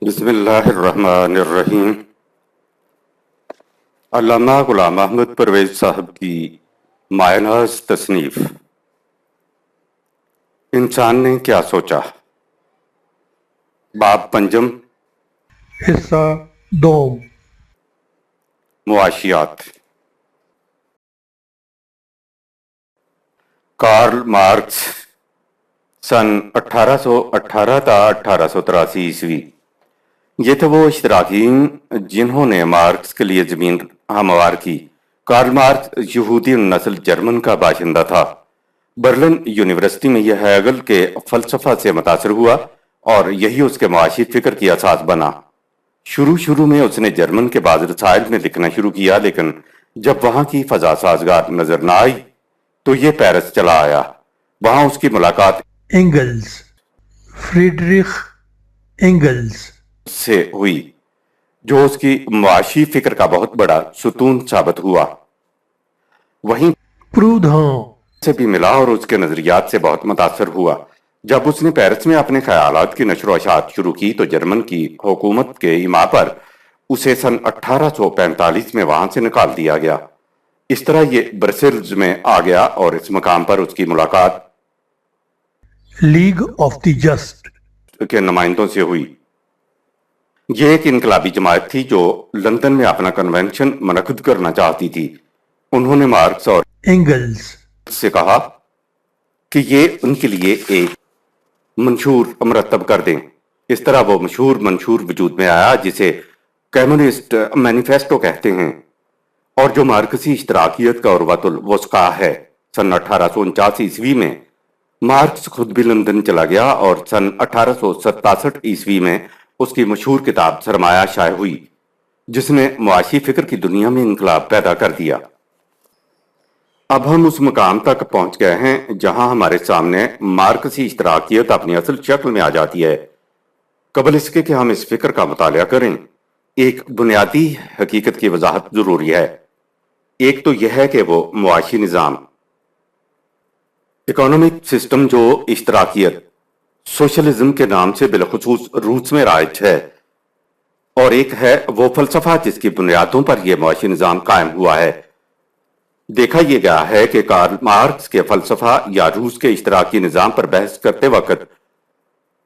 بسم اللہ الرحمن الرحیم۔ علامہ غلام احمد پرویز صاحب کی مایہ ناز تصنیف انسان نے کیا سوچا، باب پنجم، حصہ دوم۔ معاشیات۔ کارل مارکس سن 1818 تا 1883 عیسوی، یہ تھے وہ اشتراکیین جنہوں نے مارکس کے لیے زمین ہموار کی۔ کارل مارکس یہودی نسل جرمن کا باشندہ تھا۔ برلن یونیورسٹی میں یہ ہیگل کے فلسفہ سے متاثر ہوا اور یہی اس کے معاشی فکر کی اساس بنا۔ شروع میں اس نے جرمن کے بعض رسائل میں لکھنا شروع کیا، لیکن جب وہاں کی فضا سازگار نظر نہ آئی تو یہ پیرس چلا آیا۔ وہاں اس کی ملاقات اینگلز، فریڈرک اینگلز سے ہوئی، جو اس کی معاشی فکر کا بہت بڑا ستون ثابت ہوا۔ وہیں پرودھاں سے بھی ملا اور اس کے نظریات سے بہت متاثر ہوا۔ جب اس نے پیرس میں اپنے خیالات کی نشر و اشاعت شروع کی تو جرمن کی حکومت کے ایما پر اسے سن 1845 میں وہاں سے نکال دیا گیا۔ اس طرح یہ برسلز میں آ گیا اور اس مقام پر اس کی ملاقات لیگ آف دی جسٹ کے نمائندوں سے ہوئی۔ یہ ایک انقلابی جماعت تھی جو لندن میں اپنا کنونشن منعقد کرنا چاہتی تھی۔ انہوں نے مارکس اور اینگلز سے کہا کہ یہ ان کے لیے ایک منشور مرتب کر دیں۔ اس طرح وہ منشور وجود میں آیا جسے کمیونسٹ مینیفیسٹو کہتے ہیں، اور جو مارکسی اشتراکیت کا عروۃ الوثقی ہے۔ سن 1849 عیسوی میں مارکس خود بھی لندن چلا گیا اور سن 1867 عیسوی میں اس کی مشہور کتاب سرمایہ شائع ہوئی، جس نے معاشی فکر کی دنیا میں انقلاب پیدا کر دیا۔ اب ہم اس مقام تک پہنچ گئے ہیں جہاں ہمارے سامنے مارکسی اشتراکیت اپنی اصل شکل میں آ جاتی ہے۔ قبل اس کے کہ ہم اس فکر کا مطالعہ کریں، ایک بنیادی حقیقت کی وضاحت ضروری ہے۔ ایک تو یہ ہے کہ وہ معاشی نظام، اکانومک سسٹم جو اشتراکیت، سوشلزم کے نام سے بالخصوص روس میں رائج ہے، اور ایک ہے وہ فلسفہ جس کی بنیادوں پر یہ معاشی نظام قائم ہوا ہے۔ دیکھا یہ گیا ہے کہ کارل مارکس کے فلسفہ یا روس کے اشتراکی نظام پر بحث کرتے وقت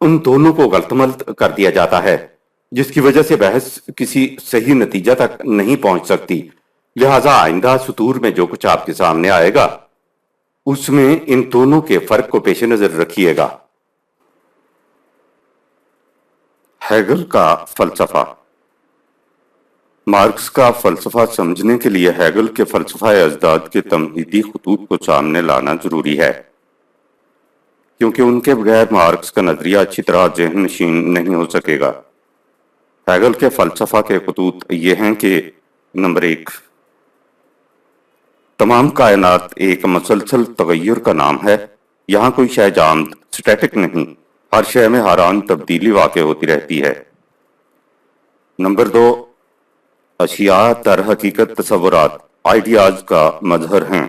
ان دونوں کو غلط ملت کر دیا جاتا ہے، جس کی وجہ سے بحث کسی صحیح نتیجہ تک نہیں پہنچ سکتی۔ لہٰذا آئندہ سطور میں جو کچھ آپ کے سامنے آئے گا اس میں ان دونوں کے فرق کو پیش نظر رکھیے گا۔ ہیگل کا فلسفہ۔ مارکس کا فلسفہ سمجھنے کے لیے ہیگل کے فلسفہ اجداد کے تمہیدی خطوط کو سامنے لانا ضروری ہے، کیونکہ ان کے بغیر مارکس کا نظریہ اچھی طرح ذہن نشین نہیں ہو سکے گا۔ ہیگل کے فلسفہ کے خطوط یہ ہیں کہ نمبر 1، تمام کائنات ایک مسلسل تغیر کا نام ہے، یہاں کوئی شے جامد سٹیٹک نہیں، ہر شے میں حیران تبدیلی واقع ہوتی رہتی ہے۔ نمبر 2، اشیاء در حقیقت تصورات، آئیڈیاز کا مظہر ہیں،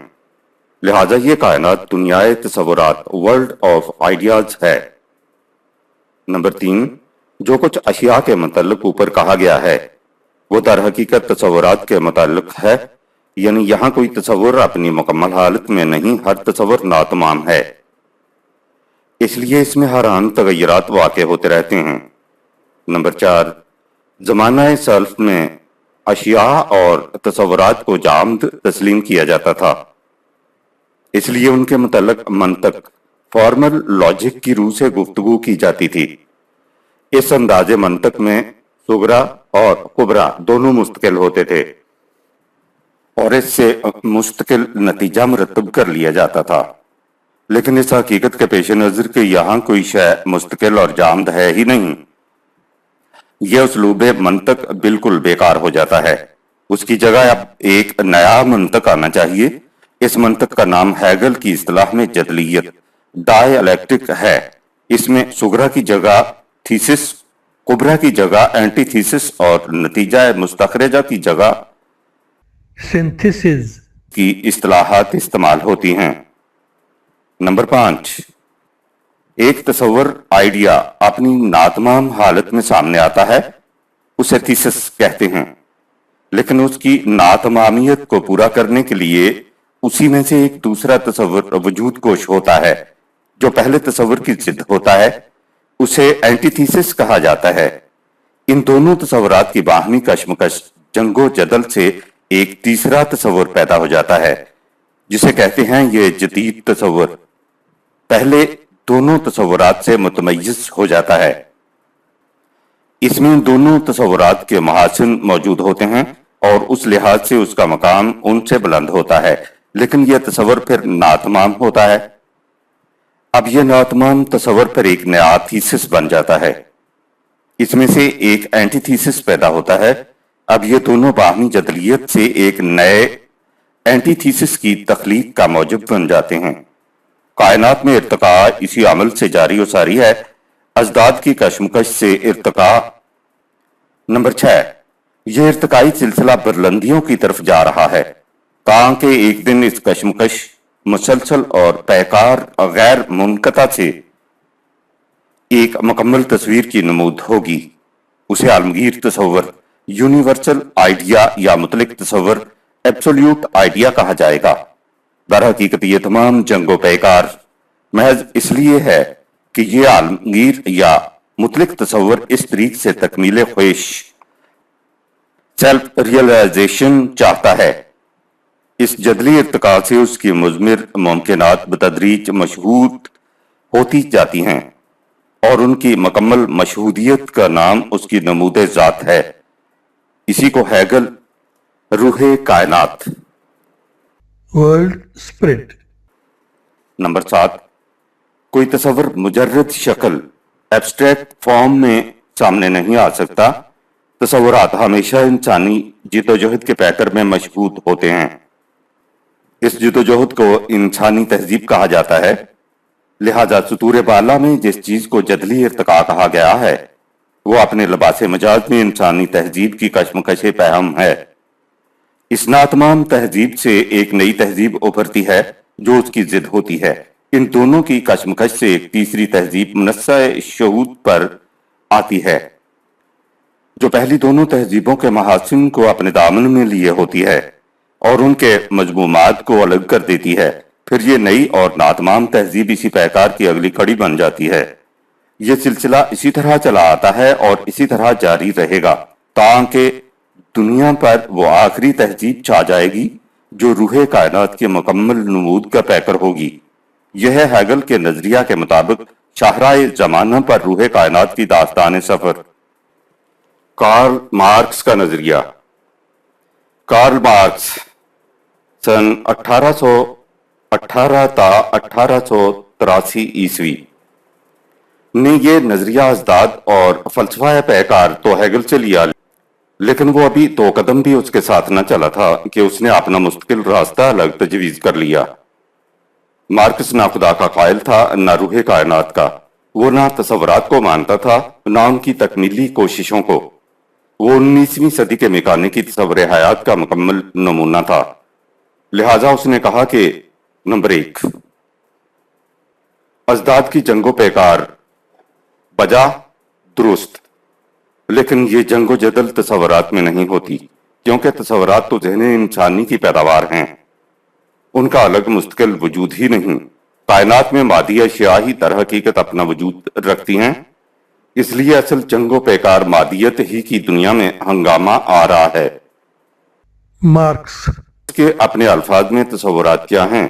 لہٰذا یہ کائنات دنیائے تصورات، ورلڈ آف آئیڈیاز ہے۔ نمبر 3، جو کچھ اشیاء کے متعلق اوپر کہا گیا ہے وہ در حقیقت تصورات کے متعلق ہے، یعنی یہاں کوئی تصور اپنی مکمل حالت میں نہیں، ہر تصور ناتمام ہے، اس لیے اس میں حیران تغیرات واقع ہوتے رہتے ہیں۔ نمبر 4، زمانہ سلف میں اشیاء اور تصورات کو جامد تسلیم کیا جاتا تھا، اس لیے ان کے متعلق منطق، فارمل لاجک کی روح سے گفتگو کی جاتی تھی۔ اس انداز منطق میں صغرا اور کبرا دونوں مستقل ہوتے تھے اور اس سے مستقل نتیجہ مرتب کر لیا جاتا تھا، لیکن اس حقیقت کے پیش نظر کہ یہاں کوئی شے مستقل اور جامد ہے ہی نہیں، یہ اسلوب منطق بالکل بیکار ہو جاتا ہے۔ اس کی جگہ اب ایک نیا منطق آنا چاہیے۔ اس منطق کا نام ہیگل کی اصطلاح میں جدلیت، ڈائیلیکٹک ہے۔ اس میں صغرا کی جگہ تھیسس، کبرا کی جگہ اینٹی تھیسس اور نتیجہ مستخرجہ کی جگہ ایک تصور آئیڈیا اپنی ناتمام حالت میں سامنے آتا ہے، اسے تھیسس کہتے ہیں، لیکن اس کی ناتمامیت کو پورا کرنے کے لیے اسی میں سے ایک دوسرا تصور وجود کوش ہوتا ہے جو پہلے تصور کی ضد ہوتا ہے، اسے اینٹی تھیسس کہا جاتا ہے۔ ان دونوں تصورات کی باہمی کشمکش، جنگ و جدل سے ایک تیسرا تصور پیدا ہو جاتا ہے جسے کہتے ہیں یہ جدید تصور پہلے دونوں تصورات سے متمیز ہو جاتا ہے۔ اس میں دونوں تصورات کے محاسن موجود ہوتے ہیں اور اس لحاظ سے اس کا مقام ان سے بلند ہوتا ہے، لیکن یہ تصور پھر ناتمام ہوتا ہے۔ اب یہ ناتمام تصور پر ایک نیا تھیسس بن جاتا ہے، اس میں سے ایک اینٹی تھیسس پیدا ہوتا ہے۔ اب یہ دونوں باہمی جدلیت سے ایک نئے اینٹی تھیسس کی تخلیق کا موجب بن جاتے ہیں۔ کائنات میں ارتقاء اسی عمل سے جاری و ساری ہے، ازداد کی کشمکش سے ارتقاء۔ نمبر 6، یہ ارتقائی سلسلہ بلندیوں کی طرف جا رہا ہے تاکہ ایک دن اس کشمکش مسلسل اور پیکار غیر منقطع سے ایک مکمل تصویر کی نمود ہوگی۔ اسے عالمگیر تصور، یونیورسل آئیڈیا یا مطلق تصور، ایبسولیوٹ آئیڈیا کہا جائے گا۔ در حقیقت یہ تمام جنگ و پیکار محض اس لیے ہے کہ یہ عالمگیر یا مطلق تصور اس طریق سے تکمیل خواہش، سیلف ریئلائزیشن چاہتا ہے۔ اس جدلی ارتقاء سے اس کی مضمر ممکنات بتدریج مشہود ہوتی جاتی ہیں اور ان کی مکمل مشہودیت کا نام اس کی نمود ذات ہے۔ اسی کو ہیگل روح کائنات۔ world spirit, نمبر 7، کوئی تصور مجرد شکل ایبسٹریکٹ فارم میں سامنے نہیں آ سکتا۔ تصورات ہمیشہ انسانی جد و جہد کے پیکر میں مشہود ہوتے ہیں۔ اس جد و جہد کو انسانی تہذیب کہا جاتا ہے، لہذا سطور بالا میں جس چیز کو جدلی ارتقاء کہا گیا ہے وہ اپنے لباس مجاز میں انسانی تہذیب کی کشمکش پہم ہے۔ اس ناتمام تہذیب سے ایک نئی تہذیب ابھرتی ہے جو اس کی ضد ہوتی ہے۔ ان دونوں کی کشمکش سے ایک تیسری تہذیب منصہ شہود پر آتی ہے جو پہلی دونوں تہذیبوں کے محاسن کو اپنے دامن میں لیے ہوتی ہے اور ان کے مضمومات کو الگ کر دیتی ہے۔ پھر یہ نئی اور ناتمام تہذیب اسی پیکار کی اگلی کڑی بن جاتی ہے۔ یہ سلسلہ اسی طرح چلا آتا ہے اور اسی طرح جاری رہے گا تاکہ دنیا پر وہ آخری تہذیب چھا جائے گی جو روح کائنات کے مکمل نمود کا پیکر ہوگی۔ یہ ہے ہیگل کے نظریہ کے مطابق شاہراہ زمانہ پر روح کائنات کی داستان سفر۔ کارل مارکس کا نظریہ۔ کارل مارکس سن 1818 تا 1883 عیسوی نے یہ نظریہ ازداد اور فلسفہ پیکار تو ہیگل سے لیا، لیکن وہ ابھی 2 قدم بھی اس کے ساتھ نہ چلا تھا کہ اس نے اپنا مستقل راستہ الگ تجویز کر لیا۔ مارکس نہ خدا کا قائل تھا نہ روح کائنات کا، وہ نہ تصورات کو مانتا تھا نہ ان کی تکمیلی کوششوں کو۔ وہ 19ویں صدی کے میکانکی تصور حیات کا مکمل نمونہ تھا۔ لہٰذا اس نے کہا کہ نمبر 1، ازداد کی جنگ و پیکار بجا درست، لیکن یہ جنگ و جدل تصورات میں نہیں ہوتی، کیونکہ تصورات تو ذہن انسانی کی پیداوار ہیں، ان کا الگ مستقل وجود ہی نہیں۔ کائنات میں مادی اشیاء ہی در حقیقت اپنا وجود رکھتی ہیں، اس لیے اصل جنگ و پیکار مادیت ہی کی دنیا میں ہنگامہ آ رہا ہے۔ مارکس، اس کے اپنے الفاظ میں تصورات کیا ہیں؟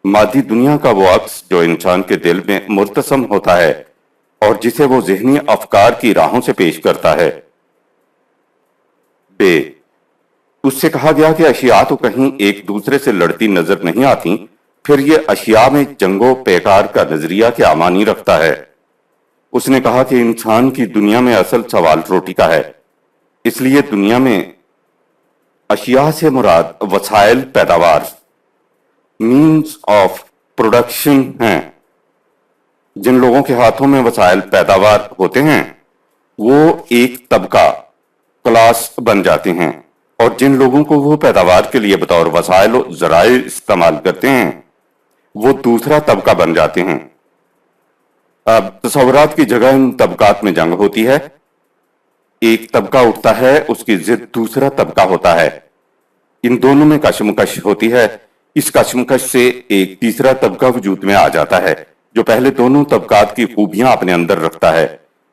مادی دنیا کا وہ عکس جو انسان کے دل میں مرتسم ہوتا ہے اور جسے وہ ذہنی افکار کی راہوں سے پیش کرتا ہے۔ بے، اس سے کہا گیا کہ اشیاء تو کہیں ایک دوسرے سے لڑتی نظر نہیں آتی، پھر یہ اشیاء میں جنگ و پیکار کا نظریہ کیا معنی رکھتا ہے؟ اس نے کہا کہ انسان کی دنیا میں اصل سوال روٹی کا ہے، اس لیے دنیا میں اشیاء سے مراد وسائل پیداوار، مینز آف پروڈکشن ہیں۔ جن لوگوں کے ہاتھوں میں وسائل پیداوار ہوتے ہیں وہ ایک طبقہ، کلاس بن جاتے ہیں، اور جن لوگوں کو وہ پیداوار کے لیے بطور وسائل و ذرائع استعمال کرتے ہیں وہ دوسرا طبقہ بن جاتے ہیں۔ اب تصورات کی جگہ ان طبقات میں جنگ ہوتی ہے، ایک طبقہ اٹھتا ہے، اس کی ضد دوسرا طبقہ ہوتا ہے، ان دونوں میں کشمکش ہوتی ہے، اس کشمکش سے ایک تیسرا طبقہ وجود میں آ جاتا ہے جو پہلے دونوں طبقات کی خوبیاں اپنے اندر رکھتا ہے،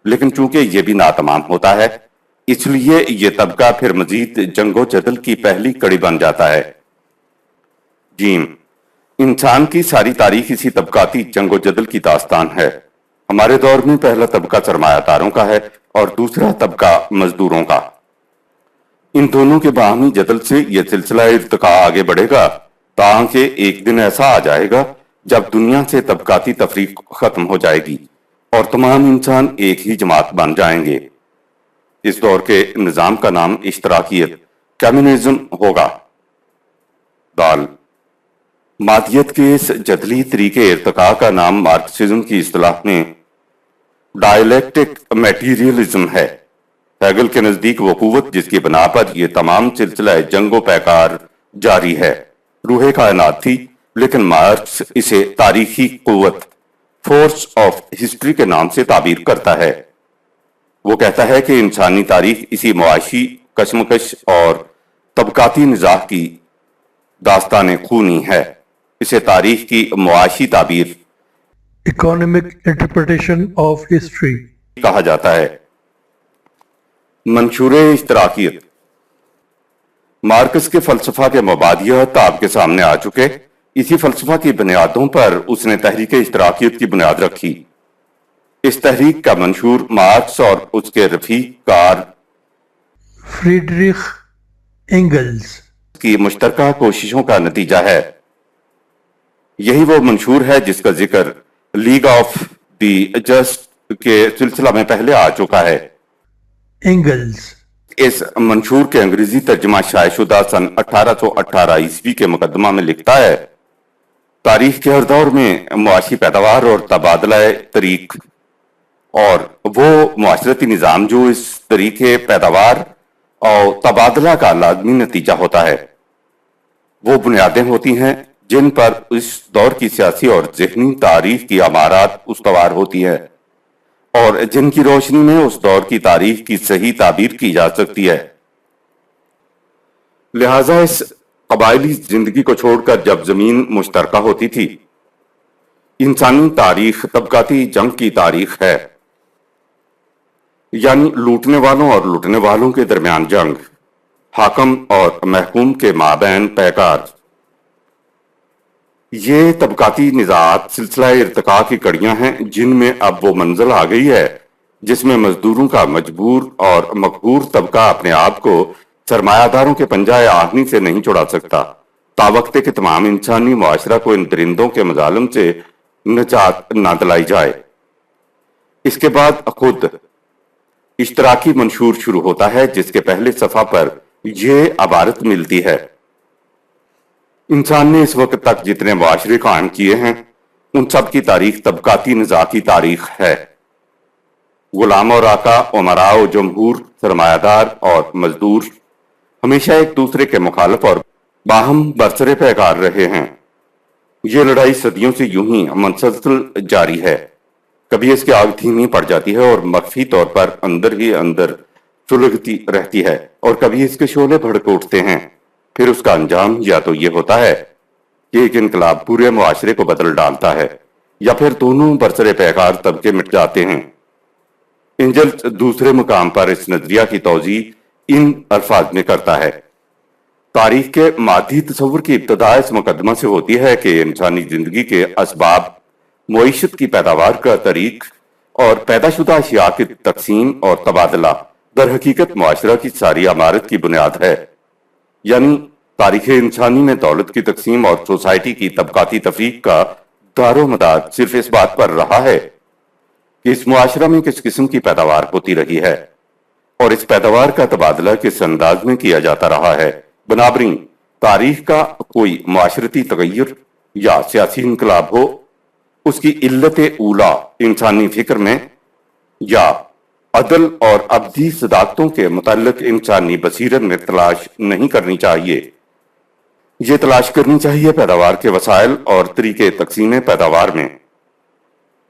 لیکن چونکہ یہ بھی ناتمام ہوتا ہے، اس لیے یہ طبقہ پھر مزید جنگ و جدل کی پہلی کڑی بن جاتا ہے۔ جیم، انسان کی ساری تاریخ اسی طبقاتی جنگ و جدل کی داستان ہے۔ ہمارے دور میں پہلا طبقہ سرمایہ داروں کا ہے اور دوسرا طبقہ مزدوروں کا۔ ان دونوں کے باہمی جدل سے یہ سلسلہ ارتقاء آگے بڑھے گا تاکہ ایک دن ایسا آ جائے گا جب دنیا سے طبقاتی تفریق ختم ہو جائے گی اور تمام انسان ایک ہی جماعت بن جائیں گے۔ اس دور کے نظام کا نام اشتراکیت، کمیونزم ہوگا۔ دال، مادیت کے اس جدلی طریقے ارتقاء کا نام مارکسزم کی اصطلاح میں ڈائلیکٹک میٹیریلزم ہے۔ ہیگل کے نزدیک وہ قوت جس کی بنا پر یہ تمام سلسلہ جنگ و پیکار جاری ہے روح کائنات تھی، لیکن مارکس اسے تاریخی قوت، فورس آف ہسٹری کے نام سے تعبیر کرتا ہے۔ وہ کہتا ہے کہ انسانی تاریخ اسی معاشی کشمکش اور طبقاتی نزاع کی داستان خونی ہے۔ اسے تاریخ کی معاشی تعبیر Economic interpretation of history. کہا جاتا ہے۔ منشور اشتراکیت، مارکس کے فلسفہ کے مبادیات آپ کے سامنے آ چکے۔ اسی فلسفہ کی بنیادوں پر اس نے تحریک اشتراکیت کی بنیاد رکھی۔ اس تحریک کا منشور مارکس اور اس کے رفیق کار Friedrich Engels. کی مشترکہ کوششوں کا نتیجہ ہے۔ یہی وہ منشور ہے جس کا ذکر لیگ آف دی جسٹ کے سلسلہ میں پہلے آ چکا ہے۔ Engels. اس منشور کے انگریزی ترجمہ شائع شدہ سن 1818 عیسوی کے مقدمہ میں لکھتا ہے، تاریخ کے ہر دور میں معاشی پیداوار اور تبادلہ طریق اور وہ معاشرتی نظام جو اس طریقے پیداوار اور تبادلہ کا لازمی نتیجہ ہوتا ہے، وہ بنیادیں ہوتی ہیں جن پر اس دور کی سیاسی اور ذہنی تاریخ کی عمارات استوار ہوتی ہے اور جن کی روشنی میں اس دور کی تاریخ کی صحیح تعبیر کی جا سکتی ہے۔ لہٰذا اس قبائلی زندگی کو چھوڑ کر جب زمین مشترکہ ہوتی تھی، انسانی تاریخ طبقاتی جنگ کی تاریخ ہے، یعنی لوٹنے والوں اور لوٹنے والوں کے درمیان جنگ، حاکم اور محکوم کے مابین پیکار۔ یہ طبقاتی نزاعات سلسلہ ارتقاء کی کڑیاں ہیں جن میں اب وہ منزل آ گئی ہے جس میں مزدوروں کا مجبور اور مقہور طبقہ اپنے آپ کو سرمایہ داروں کے پنجہ آہنی سے نہیں چھڑا سکتا تاوقتے کہ تمام انسانی معاشرہ کو ان درندوں کے مظالم سے نجات نہ دلائی جائے۔ اس کے بعد خود اشتراکی منشور شروع ہوتا ہے جس کے پہلے صفحہ پر یہ عبارت ملتی ہے، انسان نے اس وقت تک جتنے معاشرے قائم کیے ہیں ان سب کی تاریخ طبقاتی نزاع کی تاریخ ہے۔ غلام اور آقا، امراء و جمہور، سرمایہ دار اور مزدور ہمیشہ ایک دوسرے کے مخالف اور باہم برسرے پیکار رہے ہیں۔ یہ لڑائی صدیوں سے یوں ہی مسلسل جاری ہے، کبھی اس کی آگ دھیمی پڑ جاتی ہے اور مخفی طور پر اندر ہی اندر سلگتی رہتی ہے، اور کبھی اس کے شعلے بھڑک اٹھتے ہیں۔ پھر اس کا انجام یا تو یہ ہوتا ہے کہ ایک انقلاب پورے معاشرے کو بدل ڈالتا ہے، یا پھر دونوں برسرے پیکار طبقے مٹ جاتے ہیں۔ اینجلز دوسرے مقام پر اس نظریہ کی توضیح ان الفاظ میں کرتا ہے، تاریخ کے مادی تصور کی ابتدا اس مقدمہ سے ہوتی ہے کہ انسانی زندگی کے اسباب، معیشت کی پیداوار کا طریق اور پیدا شدہ اشیاء کی تقسیم اور تبادلہ در حقیقت معاشرہ کی ساری عمارت کی بنیاد ہے۔ یعنی تاریخ انسانی میں دولت کی تقسیم اور سوسائٹی کی طبقاتی تفریق کا دار و مدار صرف اس بات پر رہا ہے کہ اس معاشرہ میں کس قسم کی پیداوار ہوتی رہی ہے اور اس پیداوار کا تبادلہ کس انداز میں کیا جاتا رہا ہے۔ بنابراین تاریخ کا کوئی معاشرتی تغیر یا سیاسی انقلاب ہو، اس کی علت اولا انسانی فکر میں یا عدل اور ابدی صداقتوں کے متعلق انسانی بصیرت میں تلاش نہیں کرنی چاہیے، یہ تلاش کرنی چاہیے پیداوار کے وسائل اور طریقے تقسیم پیداوار میں۔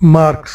Marx.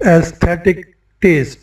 Aesthetic taste.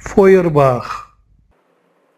Feuerbach.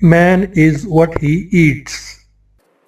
Man is what he eats.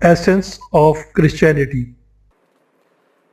Essence of Christianity.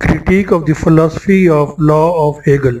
Critique of the Philosophy of Law of Hegel.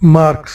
Marx.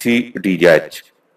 C.D.H.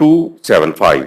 275।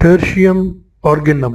Tertium organum.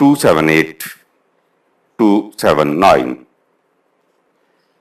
278 279।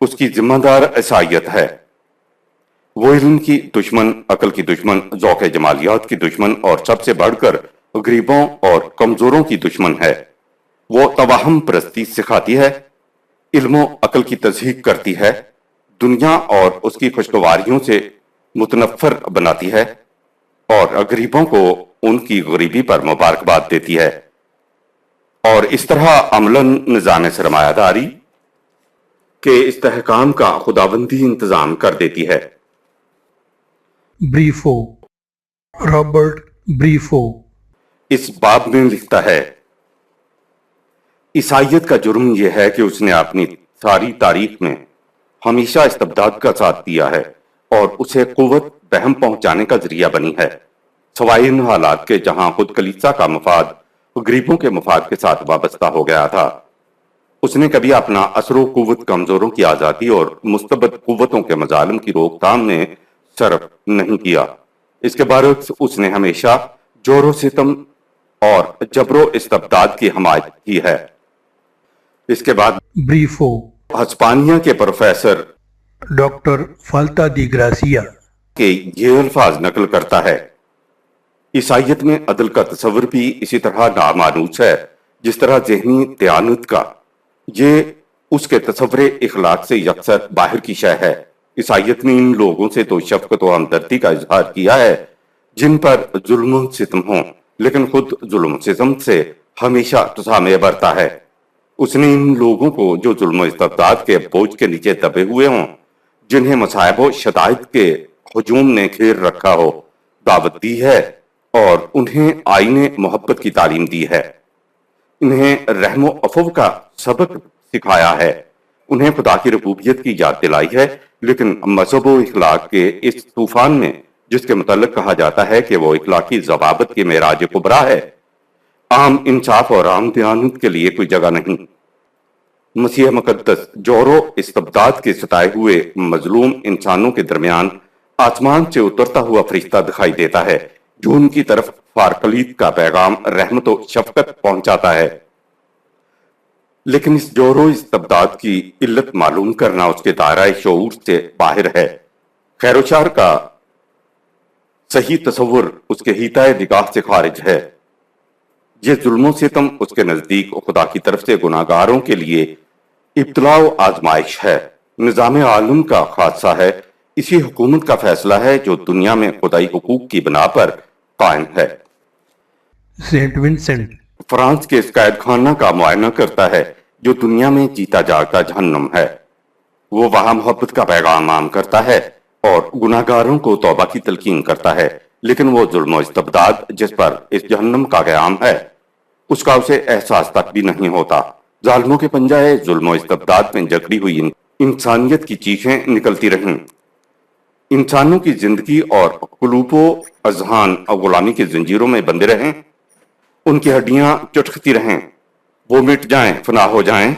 اس کی ذمہ دار عیسائیت ہے۔ وہ علم کی دشمن، عقل کی دشمن، ذوق جمالیات کی دشمن اور سب سے بڑھ کر غریبوں اور کمزوروں کی دشمن ہے۔ وہ توہم پرستی سکھاتی ہے، علم و عقل کی تضحیق کرتی ہے، دنیا اور اس کی خوشگواریوں سے متنفر بناتی ہے اور غریبوں کو ان کی غریبی پر مبارکباد دیتی ہے، اور اس طرح عملاً نظام سرمایہ داری کے استحکام کا خداوندی انتظام کر دیتی ہے۔ بریفو، رابرٹ بریفو۔ اس باب میں لکھتا ہے، عیسائیت کا جرم یہ ہے کہ اس نے اپنی ساری تاریخ میں ہمیشہ استبداد کا ساتھ دیا ہے اور اسے قوت بہم پہنچانے کا ذریعہ بنی ہے، سوائے ان حالات کے جہاں خود کلیسا کا مفاد غریبوں کے مفاد کے ساتھ وابستہ ہو گیا تھا۔ اس نے کبھی اپنا اثر و قوت کمزوروں کی آزادی اور مستبد قوتوں کے مظالم کی روک تھام میں صرف نہیں کیا، اس کے برعکس اس نے ہمیشہ جور و ستم اور جبر و استبداد کی حمایت کی ہے۔ اس کے بعد بریفو، ہسپانیہ کے پروفیسر ڈاکٹر فالتا دی گراسیا۔ کے یہ الفاظ نقل کرتا ہے، عیسائیت میں عدل کا تصور بھی اسی طرح نامانوس ہے جس طرح ذہنی دیانت کا۔ یہ اس کے تصور اخلاق سے یکسر باہر کی شے ہے۔ عیسائیت نے ان لوگوں سے تو شفقت و ہمدردی کا اظہار کیا ہے جن پر ظلم و ستم ہوں، لیکن خود ظلم و ستم سے ہمیشہ تسامح برتا ہے۔ اس نے ان لوگوں کو جو ظلم و استبداد کے بوجھ کے نیچے دبے ہوئے ہوں، جنہیں مصائب و شدائد کے ہجوم نے گھیر رکھا ہو، دعوت دی ہے اور انہیں آئین محبت کی تعلیم دی ہے، انہیں رحم و عفو کا سبق سکھایا ہے، انہیں خدا کی ربوبیت کی یاد دلائی ہے، لیکن مذہب و اخلاق کے اس طوفان میں جس کے متعلق کہا جاتا ہے کہ وہ اخلاقی ضوابط کی معراج کبریٰ ہے، عام انصاف اور عام دیانت کے لیے کوئی جگہ نہیں۔ مسیح مقدس جور و استبداد کے ستائے ہوئے مظلوم انسانوں کے درمیان آسمان سے اترتا ہوا فرشتہ دکھائی دیتا ہے جو ان کی طرف فارکلیت کا پیغام رحمت و شفقت پہنچاتا ہے، لیکن اس جور و استبداد کی علت معلوم کرنا اس کے دائرۂ شعور سے باہر ہے۔ خیر و شر کا صحیح تصور اس کے حیطۂ نگاہ سے خارج ہے۔ یہ ظلم و ستم اس کے نزدیک خدا کی طرف سے گناہگاروں کے لیے ابتلاء و آزمائش ہے، نظام عالم کا خاصہ ہے، اسی حکومت کا فیصلہ ہے جو دنیا میں خدائی حقوق کی بنا پر قائم ہے۔ سینٹ ونسنٹ، فرانس کے اس قید خانہ کا معائنہ کرتا ہے جو دنیا میں جیتا جاگتا جہنم ہے۔ وہ وہاں محبت کا پیغام عام کرتا ہے اور گناہگاروں کو توبہ کی تلقین کرتا ہے، لیکن وہ ظلم و استبداد جس پر اس جہنم کا قیام ہے اس کا اسے احساس تک بھی نہیں ہوتا۔ ظالموں کے پنجائے ظلم و استبداد میں جکڑی ہوئی انسانیت کی چیخیں نکلتی رہیں، انسانوں کی زندگی اور قلوب و اذہان غلامی کی زنجیروں میں بندے رہیں، ان کی ہڈیاں چٹکتی رہیں، وہ مٹ جائیں، فنا ہو جائیں۔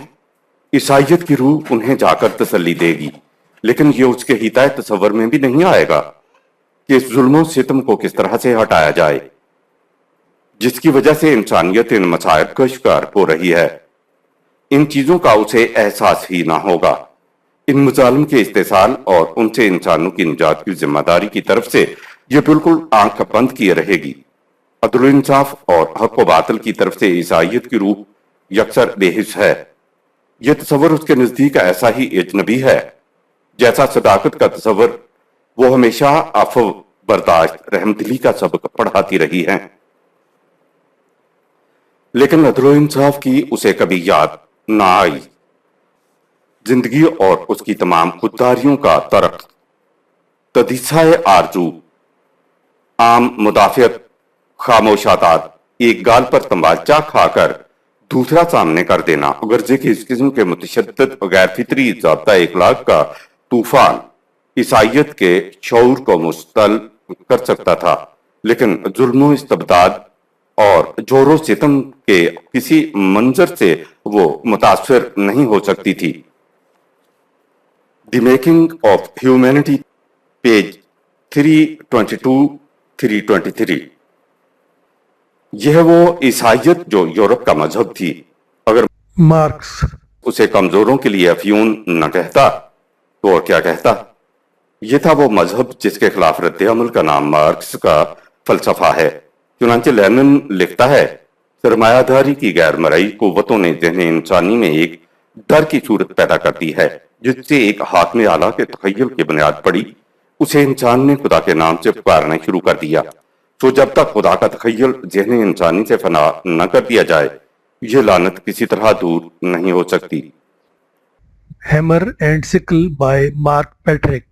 عیسائیت کی روح انہیں جا کر تسلی دے گی، لیکن یہ اس کے حیطۂ تصور میں بھی نہیں آئے گا کہ اس ظلم و ستم کو کس طرح سے ہٹایا جائے جس کی وجہ سے انسانیت ان مصائب کا شکار ہو رہی ہے۔ ان چیزوں کا اسے احساس ہی نہ ہوگا۔ ان مظالم کے استحصال اور ان سے انسانوں کی نجات کی ذمہ داری کی طرف سے یہ بالکل آنکھ بند کیے رہے گی۔ عدل و انصاف اور حق و باطل کی طرف سے عیسائیت کی روح یکسر بے حس ہے۔ یہ تصور اس کے نزدیک ایسا ہی اجنبی ہے جیسا صداقت کا تصور۔ وہ ہمیشہ عفو، برداشت، رحم دلی کا سبق پڑھاتی رہی ہیں، لیکن عدل و انصاف کی اسے کبھی یاد نہ آئی۔ زندگی اور اس کی تمام خودداریوں کا ترک، تدیسۂ آرزو، عام مدافعت، خاموش عادات، ایک گال پر تمباچا کھا کر دوسرا سامنے کر دینا، غرضے کے اس قسم کے متشدد غیر فطری ضابطہ اخلاق کا طوفان عیسائیت کے شعور کو مستل کر سکتا تھا، لیکن ظلم و استبداد اور جور و ستم کے کسی منظر سے وہ متاثر نہیں ہو سکتی تھی۔ دی میکنگ آف ہیومینٹی، پیج 322-323۔ یہ وہ عیسائیت جو یورپ کا مذہب تھی، اگر مارکس، اسے کمزوروں کے لیے افیون نہ کہتا تو اور کیا کہتا؟ یہ تھا وہ مذہب جس کے خلاف رد عمل کا نام مارکس کا فلسفہ ہے۔ چنانچہ لینن لکھتا ہے، سرمایہ داری کی غیر مرئی قوتوں نے ذہن انسانی میں ایک ڈر کی صورت پیدا کر دی ہے، جس سے ایک حاکم اعلیٰ کے تخیل کی بنیاد پڑی، اسے انسان نے خدا کے نام سے پکارنا شروع کر دیا۔ تو جب تک خدا کا تخیل ذہن انسانی سے فنا نہ کر دیا جائے، یہ لعنت کسی طرح دور نہیں ہو سکتی۔ Hammer and Sickle by Mark Patrick.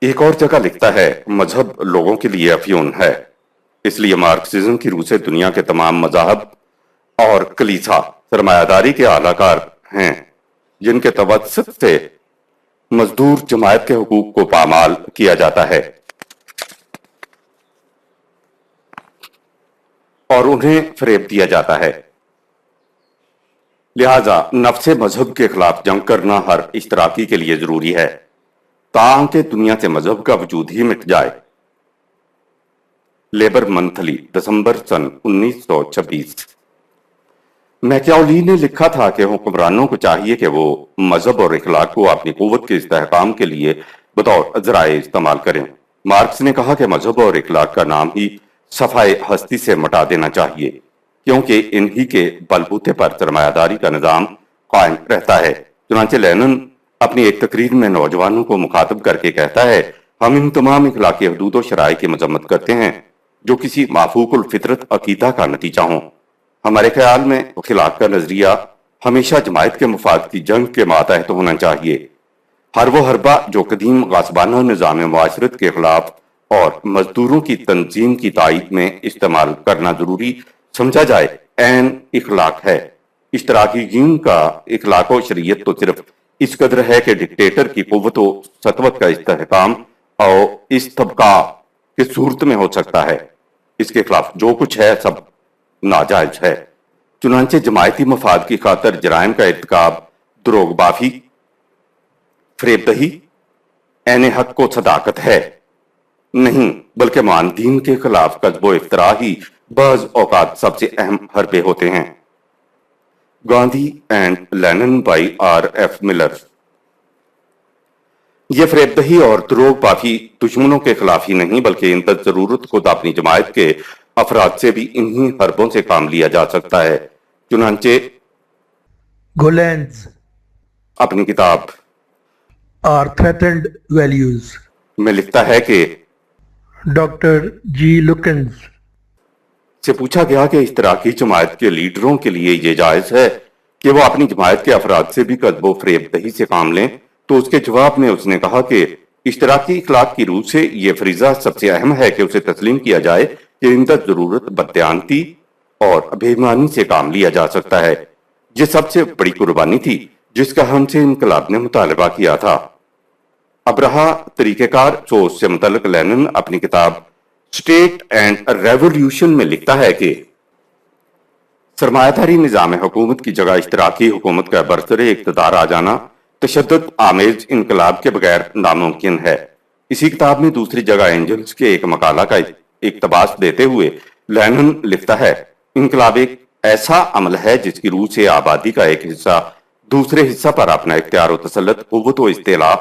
ایک اور جگہ لکھتا ہے، مذہب لوگوں کے لیے افیون ہے، اس لیے مارکسزم کی روح سے دنیا کے تمام مذاہب اور کلیسا سرمایہ داری کے اعلی کار ہیں، جن کے توسط سے مزدور جماعت کے حقوق کو پامال کیا جاتا ہے اور انہیں فریب دیا جاتا ہے۔ لہذا نفس مذہب کے خلاف جنگ کرنا ہر اشتراکی کے لیے ضروری ہے، تاکہ دنیا سے مذہب کا وجود ہی مٹ جائے۔ لیبر منتھلی، دسمبر سن 1926۔ میکیاولی نے لکھا تھا کہ حکمرانوں کو چاہیے کہ وہ مذہب اور اخلاق کو اپنی قوت کے استحکام کے لیے بطور ذرائع استعمال کریں۔ مارکس نے کہا کہ مذہب اور اخلاق کا نام ہی صفحہ ہستی سے مٹا دینا چاہیے، کیونکہ انہی کے بلبوتے پر سرمایہ داری کا نظام قائم رہتا ہے۔ چنانچہ لینن اپنی ایک تقریر میں نوجوانوں کو مخاطب کر کے کہتا ہے، ہم ان تمام اخلاقی حدود و شرائع کی مذمت کرتے ہیں جو کسی مافوق الفطرت عقیدہ کا نتیجہ ہوں۔ ہمارے خیال میں اخلاق کا نظریہ ہمیشہ جماعت کے مفاد کی جنگ کے ماتحت ہونا چاہیے۔ ہر وہ حربہ جو قدیم غاصبانہ نظام معاشرت کے خلاف اور مزدوروں کی تنظیم کی تائید میں استعمال کرنا ضروری سمجھا جائے، عین اخلاق ہے۔ اشتراکیین کا اخلاق و شریعت تو صرف اس قدر ہے کہ ڈکٹیٹر کی قوت و سطوت کا استحکام اور اس طبقہ کی صورت میں ہو سکتا ہے، اس کے خلاف جو کچھ ہے سب ناجائز ہے۔ چنانچہ جماعتی مفاد کی خاطر جرائم کا ارتکاب دروغ بافی، فریب دہی، عین حق کو صداقت ہے نہیں، بلکہ معاندین کے خلاف کذب و افتراء ہی بعض اوقات سب سے اہم حربے ہوتے ہیں۔ Gandhi and Lenin by R F Miller. یہ فریب دہی اور دروغ بافی دشمنوں کے خلاف ہی نہیں بلکہ ان تک ضرورت خود اپنی جماعت کے افراد سے بھی انہی حربوں سے کام لیا جا سکتا ہے۔ چنانچہ Gollancz اپنی کتاب are threatened values. میں لکھتا ہے کہ Dr. G. Lukens سے پوچھا گیا کہ اشتراکی جماعت کے لیڈروں کے لیے یہ جائز ہے کہ وہ اپنی جماعت کے افراد سے بھی کذب و فریب دہی سے کام لیں، تو اس کے جواب میں اس نے کہا کہ اشتراکی اخلاق کی روح سے یہ فریضہ سب سے اہم ہے کہ اسے تسلیم کیا جائے کہ ان تک ضرورت بددیانتی اور بے ایمانی سے کام لیا جا سکتا ہے۔ یہ سب سے بڑی قربانی تھی جس کا ہم سے انقلاب نے مطالبہ کیا تھا۔ اب رہا طریقہ کار سوچ سے متعلق، لینن اپنی کتاب اسٹیٹ اینڈ ریولیوشن میں لکھتا ہے کہ سرمایہ داری نظام حکومت کی جگہ اشتراکی حکومت کا برسر اقتدار آ جانا تشدد آمیز انقلاب کے بغیر ناممکن ہے۔ اسی کتاب میں دوسری جگہ اینجلز کے ایک مقالہ کا اقتباس دیتے ہوئے لینن لکھتا ہے، انقلاب ایک ایسا عمل ہے جس کی روح سے آبادی کا ایک حصہ دوسرے حصہ پر اپنا اختیار و تسلط، قوت و استعلاء،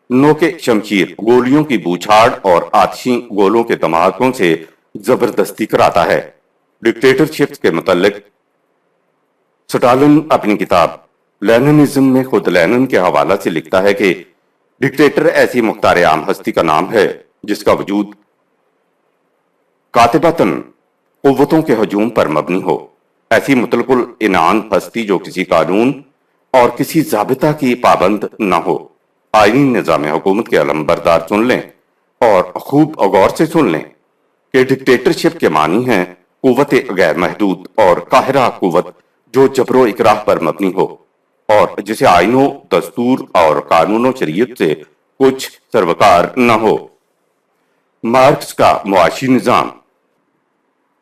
نوک شمشیر، گولیوں کی بوچھاڑ اور آتشی گولوں کے دھماکوں سے زبردستی کراتا ہے۔ ڈکٹیٹرشپ کے متعلق سٹالن اپنی کتاب لیننزم میں خود لینن کے حوالہ سے لکھتا ہے کہ ڈکٹیٹر ایسی مختار عام ہستی کا نام ہے جس کا وجود قاطبتاً قوتوں کے ہجوم پر مبنی ہو، ایسی مطلق العنان ہستی جو کسی قانون اور کسی ضابطہ کی پابند نہ ہو۔ آئینی نظام حکومت کے علمبردار سن لیں اور خوب غور سے سن لیں کہ ڈکٹیٹرشپ کے معنی ہیں قوت غیر محدود اور قاہرہ قوت جو جبر و اکراہ پر مبنی ہو اور جسے آئین و دستور اور قانون و شریعت سے کچھ سروکار نہ ہو۔ مارکس کا معاشی نظام۔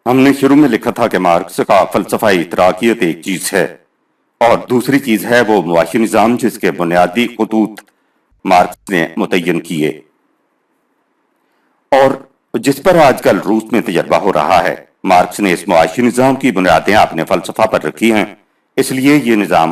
ہم نے شروع میں لکھا تھا کہ مارکس کا فلسفہ اشتراکیت ایک چیز ہے اور دوسری چیز ہے وہ معاشی نظام جس کے بنیادی خطوط مارکس نے متعین کیے اور جس پر آج کل روس میں تجربہ ہو رہا ہے۔ مارکس نے اس معاشی نظام کی بنیادیں اپنے فلسفہ پر رکھی ہیں، اس لیے یہ نظام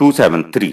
273।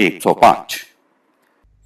105।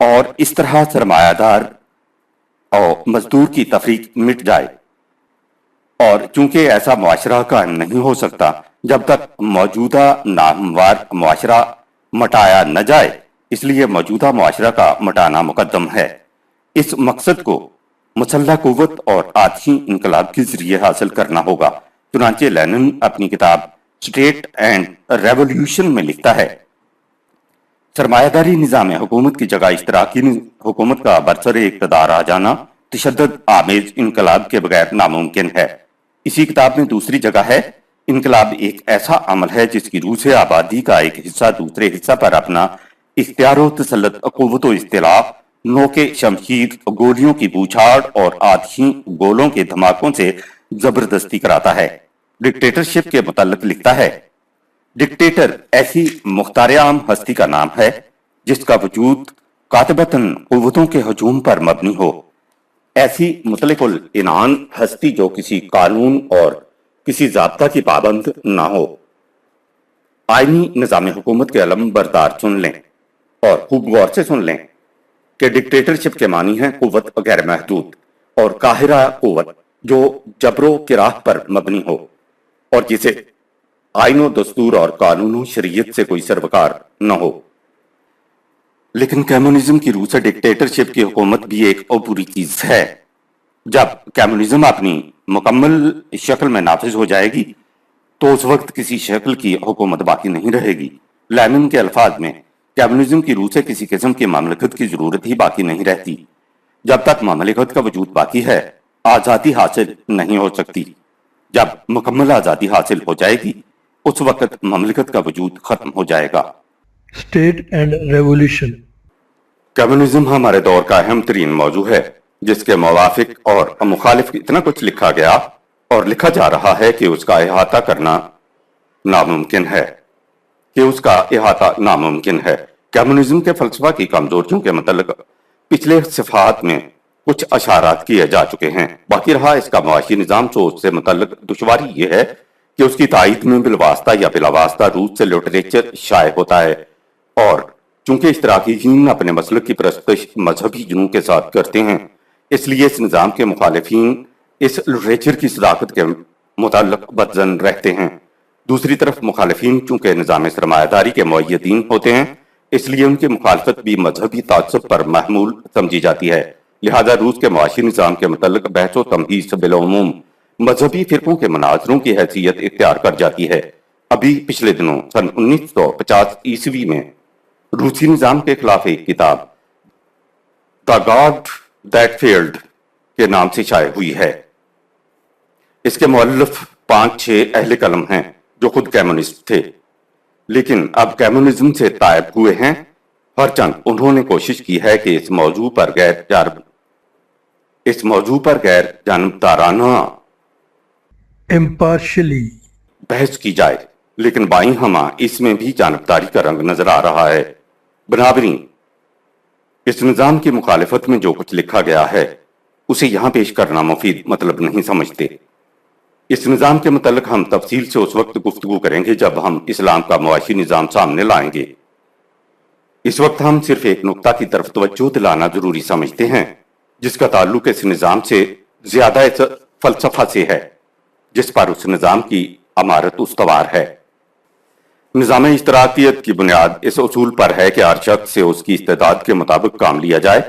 اور اس طرح سرمایہ دار اور مزدور کی تفریق مٹ جائے۔ اور چونکہ ایسا معاشرہ قائم نہیں ہو سکتا جب تک موجودہ ناموار معاشرہ مٹایا نہ جائے، اس لیے موجودہ معاشرہ کا مٹانا مقدم ہے۔ اس مقصد کو مسلح قوت اور آتشی انقلاب کے ذریعے حاصل کرنا ہوگا۔ چنانچہ لینن اپنی کتاب اسٹیٹ اینڈ ریولوشن میں لکھتا ہے، سرمایہ داری نظام حکومت کی جگہ اشتراکی حکومت کا برسر اقتدار آ جانا تشدد آمیز انقلاب کے بغیر ناممکن ہے۔ اسی کتاب میں دوسری جگہ ہے، انقلاب ایک ایسا عمل ہے جس کی روح سے آبادی کا ایک حصہ دوسرے حصہ پر اپنا اختیار و تسلط، قوت و اصطلاح، نوکے شمشیر، گولیوں کی بوچھاڑ اور آتشی گولوں کے دھماکوں سے زبردستی کراتا ہے۔ ڈکٹیٹرشپ کے متعلق لکھتا ہے، ڈکٹیٹر ایسی مختار عام ہستی کا نام ہے جس کا وجود قاطبتاً قوتوں کے ہجوم پر مبنی ہو، ایسی مطلق العنان ہستی جو کسی قانون اور کسی ضابطہ کی پابند نہ ہو۔ آئینی نظام حکومت کے علم بردار سن لیں اور خوب غور سے سن لیں کہ ڈکٹیٹرشپ کے معنی ہیں قوت غیر محدود اور قاہرہ قوت جو جبر و کراہ پر مبنی ہو اور جسے آئین و دستور اور قانون و شریعت سے کوئی سروکار نہ ہو۔ لیکن کمیونزم کی روح سے ڈکٹیٹرشپ کی حکومت بھی ایک عبوری چیز ہے۔ جب کمیونزم اپنی مکمل شکل میں نافذ ہو جائے گی تو اس وقت کسی شکل کی حکومت باقی نہیں رہے گی۔ لینن کے الفاظ میں، کمیونزم کی روح سے کسی قسم کی مملکت کی ضرورت ہی باقی نہیں رہتی۔ جب تک مملکت کا وجود باقی ہے، آزادی حاصل نہیں ہو سکتی۔ جب مکمل آزادی حاصل ہو جائے گی، اس وقت مملکت کا وجود ختم ہو جائے گا۔ State and Revolution. کمیونزم ہمارے دور کا اہم ترین موضوع ہے، جس کے موافق اور مخالف اتنا کچھ لکھا گیا اور لکھا جا رہا ہے کہ اس کا احاطہ کرنا ناممکن ہے۔ کمیونزم کے فلسفہ کی کمزوریوں کے متعلق پچھلے صفحات میں کچھ اشارات کیے جا چکے ہیں۔ باقی رہا اس کا معاشی نظام سوچ سے متعلق دشواری یہ ہے کہ اس کی تائید میں بالواسطہ یا بلا واسطہ روس سے لٹریچر شائع ہوتا ہے، اور چونکہ اشتراکیین اپنے مسلک کی پرستش مذہبی جنوں کے ساتھ کرتے ہیں، اس لیے اس نظام کے مخالفین اس لٹریچر کی صداقت کے متعلق بدظن رہتے ہیں۔ دوسری طرف مخالفین چونکہ نظام سرمایہ داری کے مؤیدین ہوتے ہیں، اس لیے ان کی مخالفت بھی مذہبی تعصب پر محمول سمجھی جاتی ہے۔ لہذا روس کے معاشی نظام کے متعلق بحث و تمہیز بالعموم مذہبی فرقوں کے مناظروں کی حیثیت اختیار کر جاتی ہے۔ ابھی پچھلے دنوں سن 1950 میں روسی نظام کے خلاف ایک کتاب "The God That Failed" کے نام سے شائع ہوئی ہے۔ اس کے مؤلف 5-6 اہل قلم ہیں جو خود کمیونسٹ تھے، لیکن اب کمیونزم سے تائب ہوئے ہیں، ہرچند انہوں نے کوشش کی ہے کہ اس موضوع پر غیر جانبدارانہ Impartially. بحث کی جائے، لیکن بائیں ہمہ اس میں بھی جانبداری کا رنگ نظر آ رہا ہے۔ بنابراین اس نظام کی مخالفت میں جو کچھ لکھا گیا ہے اسے یہاں پیش کرنا مفید مطلب نہیں سمجھتے۔ اس نظام کے متعلق ہم تفصیل سے اس وقت گفتگو کریں گے جب ہم اسلام کا معاشی نظام سامنے لائیں گے۔ اس وقت ہم صرف ایک نقطہ کی طرف توجہ دلانا ضروری سمجھتے ہیں، جس کا تعلق اس نظام سے زیادہ اس فلسفہ سے ہے جس پر اس نظام کی عمارت استوار ہے۔ نظام اشتراکیت کی بنیاد اس اصول پر ہے کہ ہر شخص سے اس کی استعداد کے مطابق کام لیا جائے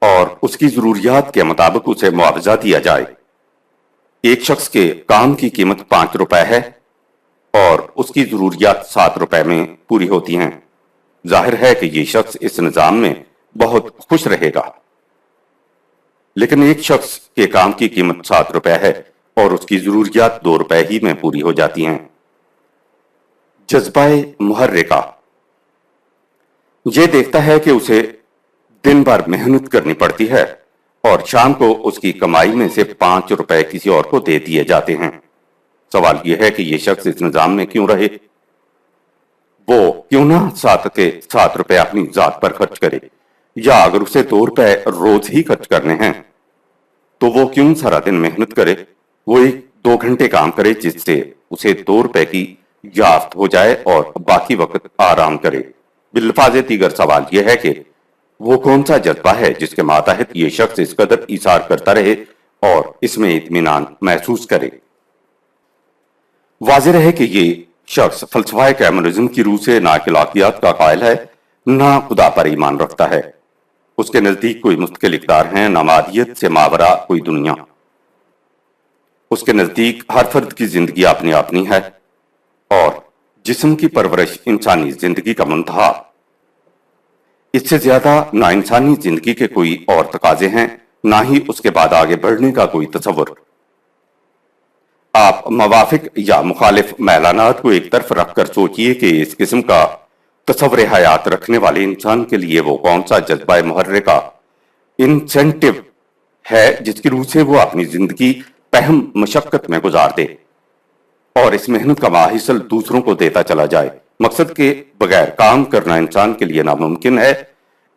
اور اس کی ضروریات کے مطابق اسے معاوضہ دیا جائے۔ ایک شخص کے کام کی قیمت 5 روپے ہے اور اس کی ضروریات 7 روپے میں پوری ہوتی ہیں۔ ظاہر ہے کہ یہ شخص اس نظام میں بہت خوش رہے گا۔ لیکن ایک شخص کے کام کی قیمت 7 روپے ہے اور اس کی ضروریات 2 روپے ہی میں پوری ہو جاتی ہیں۔ جذبہ محرکہ یہ دیکھتا ہے کہ اسے دن بھر محنت کرنی پڑتی ہے اور شام کو اس کی کمائی میں سے 5 روپے کسی اور کو دے دیے جاتے ہیں۔ سوال یہ ہے کہ یہ شخص اس نظام میں کیوں رہے؟ وہ کیوں نہ 7 روپے اپنی ذات پر خرچ کرے، یا اگر اسے 2 روپے روز ہی خرچ کرنے ہیں تو وہ کیوں سارا دن محنت کرے؟ وہ 2 گھنٹے کام کرے جس سے اسے 2 روپے کی یافت ہو جائے اور باقی وقت آرام کرے۔ بالفاظ دیگر سوال یہ ہے کہ وہ کون سا جذبہ ہے جس کے ماتحت یہ شخص اس قدر ایثار کرتا رہے اور اس میں اطمینان محسوس کرے؟ واضح رہے کہ یہ شخص فلسفہ کیمونزم کی روح سے نہ اخلاقیات کا قائل ہے نہ خدا پر ایمان رکھتا ہے۔ اس کے نزدیک کوئی مستقل اقدار ہیں، نہ مادیت سے ماورا کوئی دنیا۔ اس کے نزدیک ہر فرد کی زندگی اپنی اپنی ہے اور جسم کی پرورش انسانی زندگی کا منتہا۔ اس سے زیادہ نہ انسانی زندگی کے کوئی اور تقاضے ہیں، نہ ہی اس کے بعد آگے بڑھنے کا کوئی تصور۔ آپ موافق یا مخالف میلانات کو ایک طرف رکھ کر سوچئے کہ اس قسم کا تصور حیات رکھنے والے انسان کے لیے وہ کون سا جذبہ محرکہ انسینٹیو ہے جس کی روح سے وہ اپنی زندگی پہم مشقت میں گزار دے اور اس محنت کا ماحصل دوسروں کو دیتا چلا جائے۔ مقصد کے بغیر کام کرنا انسان کے لیے ناممکن ہے۔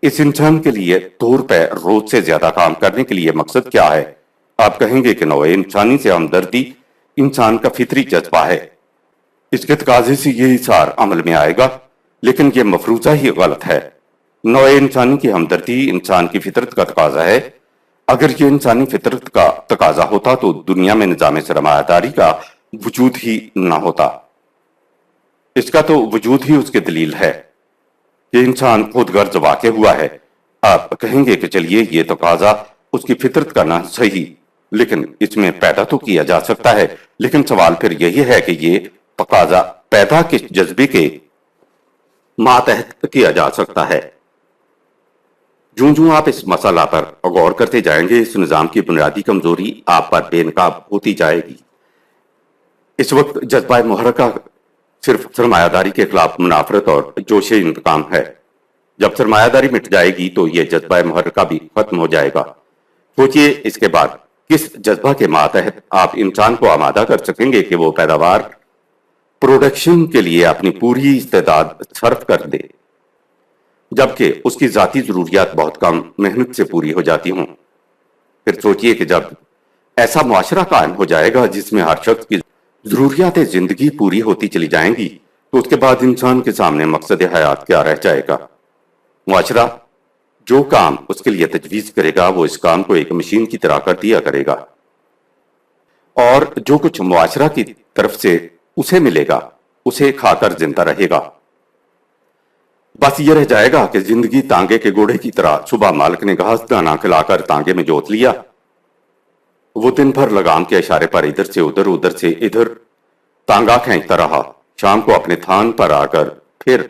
اس انسان کے لیے طور پہ روز سے زیادہ کام کرنے کے لیے مقصد کیا ہے؟ آپ کہیں گے کہ نوع انسانی سے ہمدردی انسان کا فطری جذبہ ہے، اس کے تقاضے سے یہ اثار عمل میں آئے گا، لیکن یہ مفروضہ ہی غلط ہے۔ نوع انسانی کی ہمدردی انسان کی فطرت کا تقاضا ہے۔ اگر یہ انسانی فطرت کا تقاضا ہوتا تو دنیا میں نظام سرمایہ داری کا وجود ہی نہ ہوتا۔ اس کا تو وجود ہی اس کی دلیل ہے کہ انسان خود غرض واقع ہوا ہے۔ آپ کہیں گے کہ چلیے یہ تقاضا اس کی فطرت کا نہ صحیح، لیکن اس میں پیدا تو کیا جا سکتا ہے۔ لیکن سوال پھر یہی ہے کہ یہ تقاضا پیدا کس جذبے کے ماتحت کیا جا سکتا ہے؟ جوں جوں آپ اس مسئلہ پر غور کرتے جائیں گے، اس نظام کی بنیادی کمزوری آپ پر بے نقاب ہوتی جائے گی۔ اس وقت جذبہ محرکہ صرف سرمایہ داری کے خلاف منافرت اور جوش انتقام ہے۔ جب سرمایہ داری مٹ جائے گی تو یہ جذبہ محرکہ بھی ختم ہو جائے گا۔ سوچئے اس کے بعد کس جذبہ کے ماتحت آپ انسان کو آمادہ کر سکیں گے کہ وہ پیداوار پروڈکشن کے لیے اپنی پوری استعداد صرف کر دے، جبکہ اس کی ذاتی ضروریات بہت کم محنت سے پوری ہو جاتی ہوں۔ پھر سوچئے کہ جب ایسا معاشرہ قائم ہو جائے گا جس میں ہر شخص کی ضروریات زندگی پوری ہوتی چلی جائیں گی، تو اس کے بعد انسان کے سامنے مقصد حیات کیا رہ جائے گا؟ معاشرہ جو کام اس کے لیے تجویز کرے گا وہ اس کام کو ایک مشین کی طرح کر دیا کرے گا، اور جو کچھ معاشرہ کی طرف سے اسے ملے گا اسے کھا کر زندہ رہے گا۔ بس یہ رہ جائے گا کہ زندگی تانگے کے گھوڑے کی طرح صبح مالک نے گھاس دانا کھلا کر تانگے میں جوت لیا، وہ دن بھر لگام کے اشارے پر ادھر سے ادھر ادھر سے ادھر تانگا کھینچتا رہا، شام کو اپنے تھان پر آ کر پھر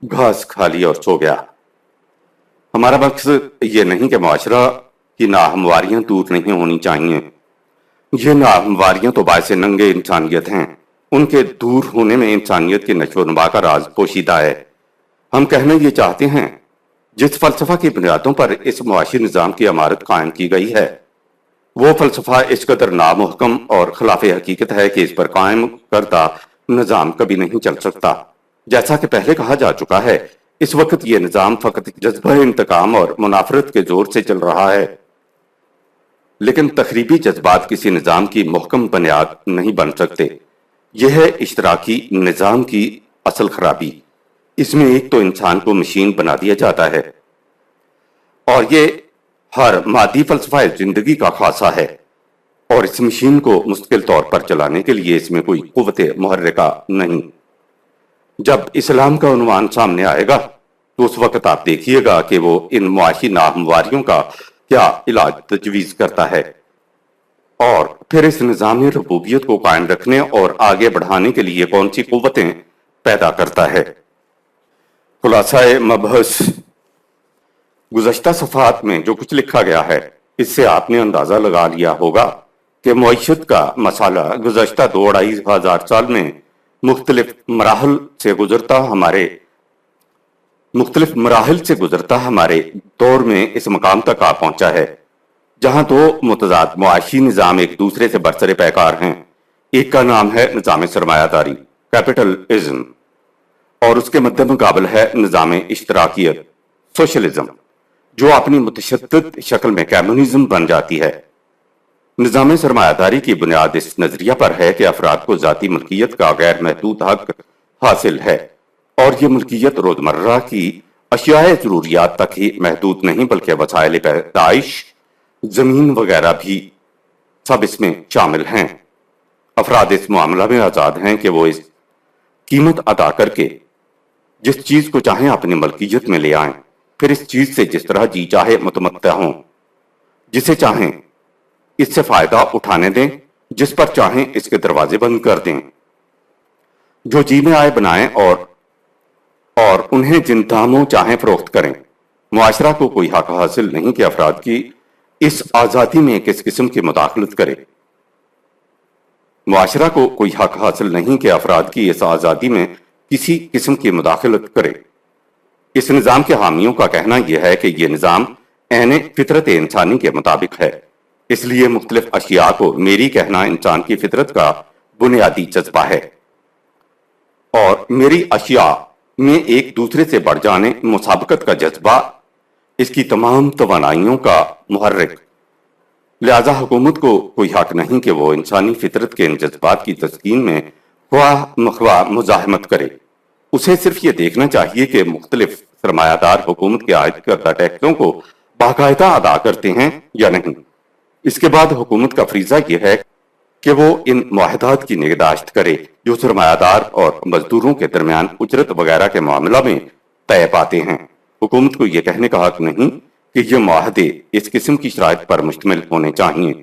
گھاس کھا لی اور سو گیا۔ ہمارا مقصد یہ نہیں کہ معاشرہ کی ناہمواریاں دور نہیں ہونی چاہیے، یہ ناہمواریاں تو باعث ننگے انسانیت ہیں، ان کے دور ہونے میں انسانیت کی نشو و نما کا راز پوشیدہ ہے۔ ہم کہنا یہ چاہتے ہیں جس فلسفہ کی بنیادوں پر اس معاشی نظام کی عمارت قائم کی گئی ہے، وہ فلسفہ اس قدر نامحکم اور خلاف حقیقت ہے کہ اس پر قائم کردہ نظام کبھی نہیں چل سکتا۔ جیسا کہ پہلے کہا جا چکا ہے، اس وقت یہ نظام فقط جذبہ انتقام اور منافرت کے زور سے چل رہا ہے، لیکن تخریبی جذبات کسی نظام کی محکم بنیاد نہیں بن سکتے۔ یہ ہے اشتراکی نظام کی اصل خرابی۔ اس میں ایک تو انسان کو مشین بنا دیا جاتا ہے، اور یہ ہر مادی فلسفہ زندگی کا خاصہ ہے، اور اس مشین کو مستقل طور پر چلانے کے لیے اس میں کوئی قوت محرکہ نہیں۔ جب اسلام کا عنوان سامنے آئے گا تو اس وقت آپ دیکھیے گا کہ وہ ان معاشی ناہمواریوں کا کیا علاج تجویز کرتا ہے، اور پھر اس نظام ربوبیت کو قائم رکھنے اور آگے بڑھانے کے لیے کون سی قوتیں پیدا کرتا ہے۔ خلاصہ مبحث، گزشتہ صفحات میں جو کچھ لکھا گیا ہے اس سے آپ نے اندازہ لگا لیا ہوگا کہ معیشت کا مسئلہ گزشتہ 2-2.5 ہزار سال میں مختلف مراحل سے گزرتا ہمارے دور میں اس مقام تک آ پہنچا ہے، جہاں دو متضاد معاشی نظام ایک دوسرے سے برسر پیکار ہیں۔ ایک کا نام ہے نظام سرمایہ داری، کیپٹلزم، اور اس کے مد مقابل ہے نظام اشتراکیت، سوشلزم، جو اپنی متشدد شکل میں کمیونزم بن جاتی ہے۔ نظام سرمایہ داری کی بنیاد اس نظریہ پر ہے کہ افراد کو ذاتی ملکیت کا غیر محدود حق حاصل ہے، اور یہ ملکیت روزمرہ کی اشیاء ضروریات تک ہی محدود نہیں بلکہ وسائل پیدائش، زمین وغیرہ بھی سب اس میں شامل ہیں۔ افراد اس معاملہ میں آزاد ہیں کہ وہ اس قیمت ادا کر کے جس چیز کو چاہیں اپنی ملکیت میں لے آئیں، پھر اس چیز سے جس طرح جی چاہے متمتع ہوں، جسے چاہیں اس سے فائدہ اٹھانے دیں، جس پر چاہیں اس کے دروازے بند کر دیں، جو جی میں آئے بنائیں اور انہیں جن داموں چاہیں فروخت کریں۔ معاشرہ کو کوئی حق حاصل نہیں کہ افراد کی اس آزادی میں کس قسم کی مداخلت کرے۔ معاشرہ کو کوئی حق حاصل نہیں کہ افراد کی اس آزادی میں کسی قسم کی مداخلت کرے۔ اس نظام کے حامیوں کا کہنا یہ ہے کہ یہ نظام عین فطرت انسانی کے مطابق ہے، اس لیے مختلف اشیاء کو میری کہنا انسان کی فطرت کا بنیادی جذبہ ہے، اور میری اشیاء میں ایک دوسرے سے بڑھ جانے، مسابقت کا جذبہ اس کی تمام توانائیوں کا محرک۔ لہذا حکومت کو کوئی حق نہیں کہ وہ انسانی فطرت کے ان جذبات کی تسکین میں خواہ مخواہ مزاحمت کرے۔ اسے صرف یہ دیکھنا چاہیے کہ مختلف سرمایہ دار حکومت کے عائد کردہ ٹیکسوں کو باقاعدہ ادا کرتے ہیں یا نہیں۔ اس کے بعد حکومت کا فریضہ یہ ہے کہ وہ ان معاہدات کی نگہداشت کرے جو سرمایہ دار اور مزدوروں کے درمیان اجرت وغیرہ کے معاملہ میں طے پاتے ہیں۔ حکومت کو یہ کہنے کا حق نہیں کہ یہ معاہدے اس قسم کی شرائط پر مشتمل ہونے چاہیے۔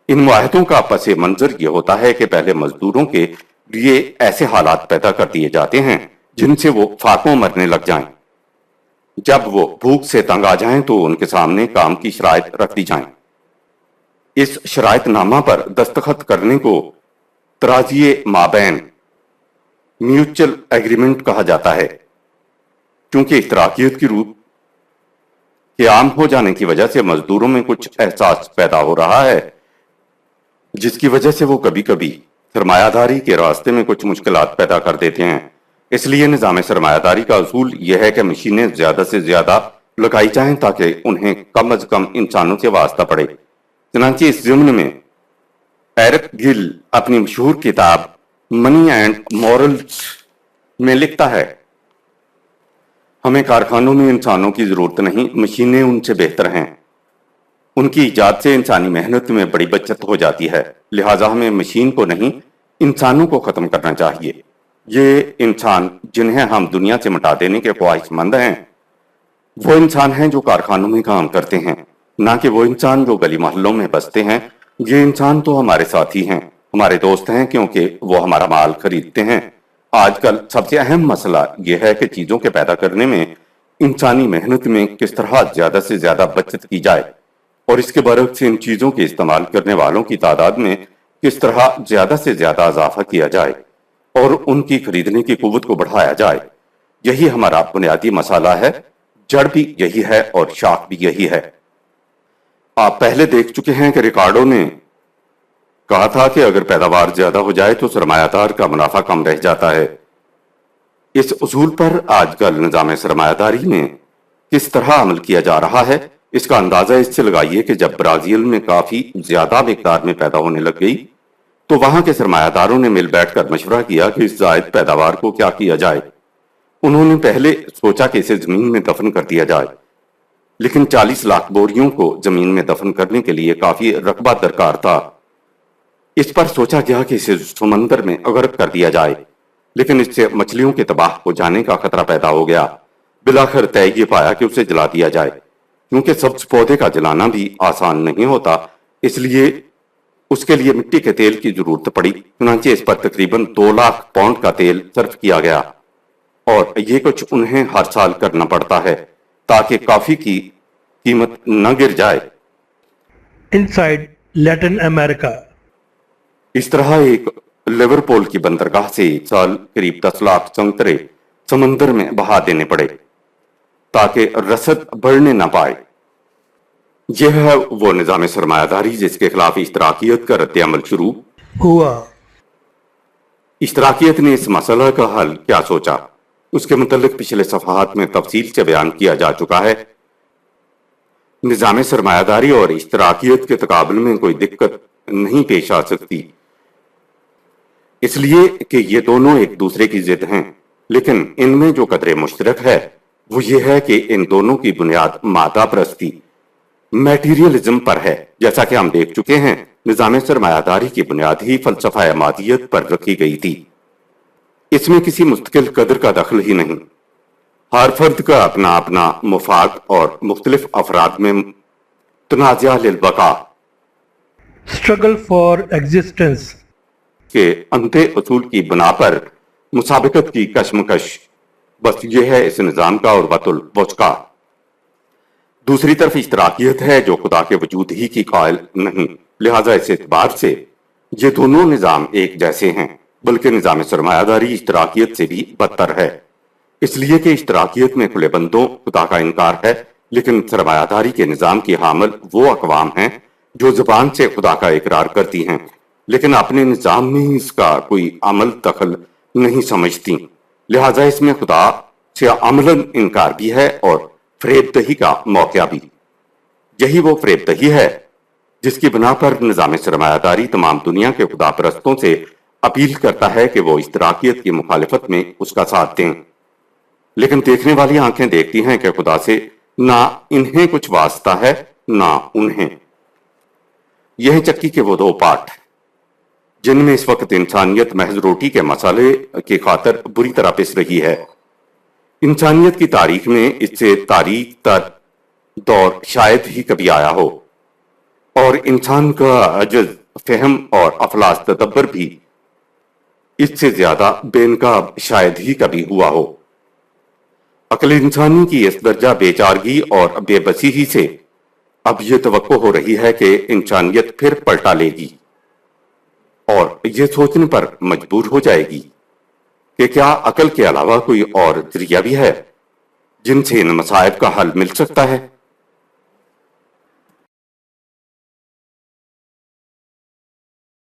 ان معاہدوں کا پس منظر یہ ہوتا ہے کہ پہلے مزدوروں کے لیے ایسے حالات پیدا کر دیے جاتے ہیں جن سے وہ فاقوں مرنے لگ جائیں۔ جب وہ بھوک سے تنگ آ جائیں تو ان کے سامنے کام کی شرائط رکھ دی جائیں۔ اس شرائط نامہ پر دستخط کرنے کو تراضی مابین میوچل ایگریمنٹ کہا جاتا ہے، کیونکہ اشتراکیت کی روح کے عام ہو جانے کی وجہ سے مزدوروں میں کچھ احساس پیدا ہو رہا ہے، جس کی وجہ سے وہ کبھی کبھی سرمایہ داری کے راستے میں کچھ مشکلات پیدا کر دیتے ہیں۔ اس لیے نظام سرمایہ داری کا اصول یہ ہے کہ مشینیں زیادہ سے زیادہ لگائی جائیں تاکہ انہیں کم از کم انسانوں سے واسطہ پڑے۔ چنانچہ اس ضمن میں ایرک گل اپنی مشہور کتاب منی اینڈ مورلز میں لکھتا ہے، ہمیں کارخانوں میں انسانوں کی ضرورت نہیں، مشینیں ان سے بہتر ہیں۔ ان کی ایجاد سے انسانی محنت میں بڑی بچت ہو جاتی ہے، لہٰذا ہمیں مشین کو نہیں انسانوں کو ختم کرنا چاہیے۔ یہ انسان جنہیں ہم دنیا سے مٹا دینے کے خواہش مند ہیں وہ انسان ہیں جو کارخانوں میں کام کرتے ہیں، نہ کہ وہ انسان جو گلی محلوں میں بستے ہیں۔ یہ انسان تو ہمارے ساتھی ہیں، ہمارے دوست ہیں، کیونکہ وہ ہمارا مال خریدتے ہیں۔ آج کل سب سے اہم مسئلہ یہ ہے کہ چیزوں کے پیدا کرنے میں انسانی محنت میں کس طرح زیادہ سے زیادہ بچت کی جائے، اور اس کے برعکس ان چیزوں کے استعمال کرنے والوں کی تعداد میں کس طرح زیادہ سے زیادہ اضافہ کیا جائے اور ان کی خریدنے کی قوت کو بڑھایا جائے۔ یہی ہمارا بنیادی مسئلہ ہے، جڑ بھی یہی ہے اور شاخ بھی یہی ہے۔ آپ پہلے دیکھ چکے ہیں کہ ریکارڈو نے کہا تھا کہ اگر پیداوار زیادہ ہو جائے تو سرمایہ دار کا منافع کم رہ جاتا ہے۔ اس اصول پر آج کل نظام سرمایہ داری میں کس طرح عمل کیا جا رہا ہے اس کا اندازہ اس سے لگائیے کہ جب برازیل میں کافی زیادہ مقدار میں پیدا ہونے لگ گئی تو وہاں کے سرمایہ داروں نے مل بیٹھ کر مشورہ کیا کہ اس زائد پیداوار کو کیا کیا جائے۔ انہوں نے پہلے سوچا کہ اسے زمین میں دفن کر دیا جائے، لیکن 40 لاکھ بوریوں کو زمین میں دفن کرنے کے لیے کافی رقبہ درکار تھا۔ اس پر سوچا گیا کہ اسے سمندر میں غرق کر دیا جائے، لیکن اس سے مچھلیوں کے تباہ ہو جانے کا خطرہ پیدا ہو گیا۔ بالآخر طے یہ پایا کہ اسے جلا دیا جائے، کیونکہ سبز پودے کا جلانا بھی آسان نہیں ہوتا، اس لیے اس کے لیے مٹی کے تیل کی ضرورت پڑی۔ چنانچہ اس پر تقریباً 2 لاکھ پاؤنڈ کا تیل صرف کیا گیا، اور یہ کچھ انہیں ہر سال کرنا پڑتا ہے تاکہ کافی کی قیمت نہ گر جائے۔ Inside Latin America. اس طرح ایک لیورپول کی بندرگاہ سے ایک سال قریب 10 لاکھ سنترے سمندر میں بہا دینے پڑے تاکہ رسد بڑھنے نہ پائے۔ یہ ہے وہ نظام سرمایہ داری جس کے خلاف اشتراکیت کا رد عمل شروع ہوا۔ اشتراکیت نے اس مسئلہ کا حل کیا سوچا، اس کے متعلق پچھلے صفحات میں تفصیل سے بیان کیا جا چکا ہے۔ نظام سرمایہ داری اور اشتراکیت کے تقابل میں کوئی دقت نہیں پیش آ سکتی، اس لیے کہ یہ دونوں ایک دوسرے کی ضد ہیں، لیکن ان میں جو قدرے مشترک ہے وہ یہ ہے کہ ان دونوں کی بنیاد مادہ پرستی میٹیریلزم پر ہے۔ جیسا کہ ہم دیکھ چکے ہیں، نظام سرمایہ داری کی بنیاد ہی فلسفہ مادیت پر رکھی گئی تھی۔ اس میں کسی مستقل قدر کا دخل ہی نہیں۔ ہر فرد کا اپنا اپنا مفاد اور مختلف افراد میں تنازع للبقاء Struggle for existence. کے انتہے اصول کی بنا پر مسابقت کی کشمکش، بس یہ ہے اس نظام کا عروۃ الوثقی کا۔ دوسری طرف اشتراکیت ہے جو خدا کے وجود ہی کی قائل نہیں، لہٰذا اس اعتبار سے یہ دونوں نظام ایک جیسے ہیں، بلکہ نظام سرمایہ داری اشتراکیت سے بھی بدتر ہے، اس لیے کہ اشتراکیت میں کھلے بندوں خدا کا انکار ہے، لیکن سرمایہ داری کے نظام کی حامل وہ اقوام ہیں جو زبان سے خدا کا اقرار کرتی ہیں لیکن اپنے نظام میں اس کا کوئی عمل دخل نہیں سمجھتی، لہٰذا اس میں خدا سے عملاً انکار بھی ہے اور فریب دہی کا موقع بھی۔ یہی وہ فریب دہی ہے جس کی بنا پر نظام سرمایہ داری تمام دنیا کے خدا پرستوں سے اپیل کرتا ہے کہ وہ اشتراکیت کی مخالفت میں اس کا ساتھ دیں، لیکن دیکھنے والی آنکھیں دیکھتی ہیں کہ خدا سے نہ انہیں کچھ واسطہ ہے نہ انہیں۔ یہ چکی کے وہ دو پارٹ جن میں اس وقت انسانیت محض روٹی کے مسئلے کی خاطر بری طرح پس رہی ہے۔ انسانیت کی تاریخ میں اس سے تاریخ تر دور شاید ہی کبھی آیا ہو، اور انسان کا عجز فہم اور افلاس تدبر بھی اس سے زیادہ بے نقاب شاید ہی کبھی ہوا ہو۔ عقل انسانی کی اس درجہ بے چارگی اور بے بسی ہی سے اب یہ توقع ہو رہی ہے کہ انسانیت پھر پلٹا لے گی اور یہ سوچنے پر مجبور ہو جائے گی کہ کیا عقل کے علاوہ کوئی اور ذریعہ بھی ہے جن سے ان مصائب کا حل مل سکتا ہے۔